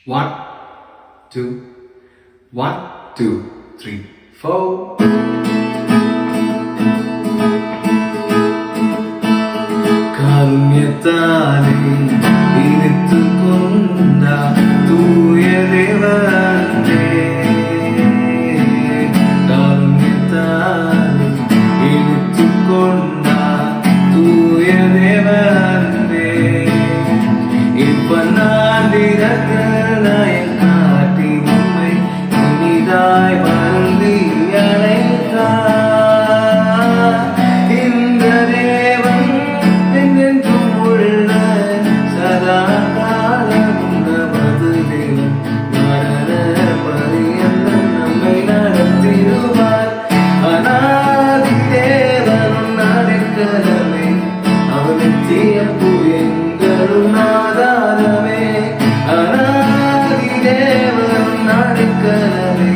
One, two, 1, 2, 3, 4. കാരുണ്യത്താലേ ഇനിത്തുകൊണ്ട തൂയ ദേവനേ കാരുണ്യത്താലേ ഇനിത്തുകൊണ്ട തൂയ ദേവനേ இப்ப நான் விரக்கனாய் காட்டி உம்மை இனிதாய் வருந்தி அழைத்தார் இந்த தேவன் என்றென்றும் உள்ள சதா காலம் நமது தேவன் மரண பரியந்தம் நம்மை நடத்திடுவார் அநாதி தேவன் அடைக்கலமே அவர் நித்திய புயங்களும் ஆதாரமே அநாதி தேவன் அடைக்கலமே